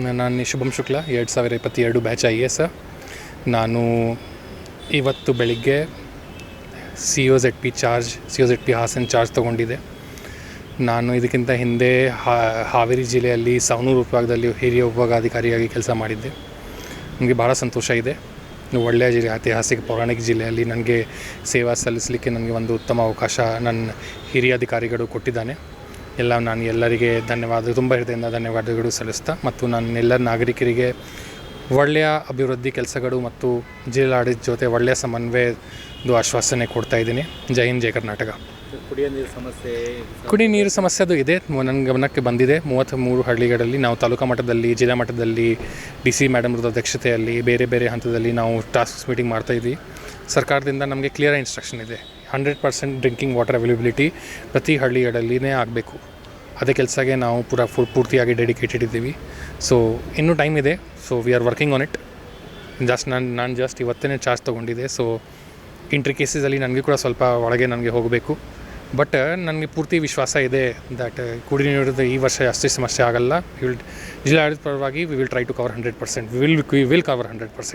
ನಾನು ಶುಭಂ Shukla 2022 batch IAS. ನಾನು ಇವತ್ತು ಬೆಳಿಗ್ಗೆ COZP ಹಾಸನ್ ಚಾರ್ಜ್ ತೊಗೊಂಡಿದ್ದೆ. ನಾನು ಇದಕ್ಕಿಂತ ಹಿಂದೆ ಹಾವೇರಿ ಜಿಲ್ಲೆಯಲ್ಲಿ ಸವಣೂರು ಉಪವಿಭಾಗದಲ್ಲಿ ಹಿರಿಯ ಉಪವಿಭಾಗಾಧಿಕಾರಿಯಾಗಿ ಕೆಲಸ ಮಾಡಿದ್ದೆ. ನನಗೆ ಭಾಳ ಸಂತೋಷ ಇದೆ. ಒಳ್ಳೆಯ ಜಿಲ್ಲೆ, ಐತಿಹಾಸಿಕ ಪೌರಾಣಿಕ ಜಿಲ್ಲೆಯಲ್ಲಿ ನನಗೆ ಸೇವಾ ಸಲ್ಲಿಸಲಿಕ್ಕೆ ನನಗೆ ಒಂದು ಉತ್ತಮ ಅವಕಾಶ ನನ್ನ ಹಿರಿಯ ಅಧಿಕಾರಿಗಳು ಕೊಟ್ಟಿದ್ದಾನೆ. ನಾನು ಎಲ್ಲರಿಗೆ ತುಂಬ ಹೃದಯದಿಂದ ಧನ್ಯವಾದಗಳು ಸಲ್ಲಿಸ್ತಾ, ಮತ್ತು ನಾನು ಎಲ್ಲ ನಾಗರಿಕರಿಗೆ ಒಳ್ಳೆಯ ಅಭಿವೃದ್ಧಿ ಕೆಲಸಗಳು ಮತ್ತು ಜಿಲ್ಲಾಡಳಿತ ಜೊತೆ ಒಳ್ಳೆಯ ಸಮನ್ವಯದ ಆಶ್ವಾಸನೆ ಕೊಡ್ತಾ ಇದ್ದೀನಿ. ಜೈ ಹಿಂದ್, ಜೈ ಕರ್ನಾಟಕ. ಕುಡಿಯ ನೀರು ಸಮಸ್ಯೆ ಅದು ಇದೆ, ನನ್ನ ಗಮನಕ್ಕೆ ಬಂದಿದೆ. 33 ಹಳ್ಳಿಗಳಲ್ಲಿ ನಾವು ತಾಲೂಕಾ ಮಟ್ಟದಲ್ಲಿ, ಜಿಲ್ಲಾ ಮಟ್ಟದಲ್ಲಿ DC ಮೇಡಮ್ರದ ಅಧ್ಯಕ್ಷತೆಯಲ್ಲಿ ಬೇರೆ ಬೇರೆ ಹಂತದಲ್ಲಿ ನಾವು ಟಾಸ್ಕ್ ಮೀಟಿಂಗ್ ಮಾಡ್ತಾಯಿದ್ವಿ. ಸರ್ಕಾರದಿಂದ ನಮಗೆ ಕ್ಲಿಯರ್ ಇನ್ಸ್ಟ್ರಕ್ಷನ್ ಇದೆ, 100% ಡ್ರಿಂಕಿಂಗ್ ವಾಟರ್ ಅವೈಲಬಿಲಿಟಿ ಪ್ರತಿ ಹಳ್ಳಿಗಳಲ್ಲಿನೇ ಆಗಬೇಕು. ಅದೇ ಕೆಲಸಕ್ಕೆ ನಾವು ಪೂರ್ತಿಯಾಗಿ ಡೆಡಿಕೇಟೆಡ್ ಇದ್ದೀವಿ. ಸೊ ಇನ್ನೂ ಟೈಮ್ ಇದೆ. So we are working on it. ನಾನು ಜಸ್ಟ್ ಇವತ್ತೇ ಚಾರ್ಜ್ ತೊಗೊಂಡಿದ್ದೆ. ಸೊ ಇಂಟ್ರಿಕೇಸಸಲ್ಲಿ ನನಗೆ ಕೂಡ ಸ್ವಲ್ಪ ಒಳಗೆ ನನಗೆ ಹೋಗಬೇಕು. ಬಟ್ ನನಗೆ ಪೂರ್ತಿ ವಿಶ್ವಾಸ ಇದೆ ದ್ಯಾಟ್ ಕುಡಿಯುವ ನೀರಿನ ಈ ವರ್ಷ ಅಷ್ಟೇ ಸಮಸ್ಯೆ ಆಗಲ್ಲ. ಜಿಲ್ಲಾಡಳಿತ ಪರವಾಗಿ we will try to cover 100%. We will cover 100%.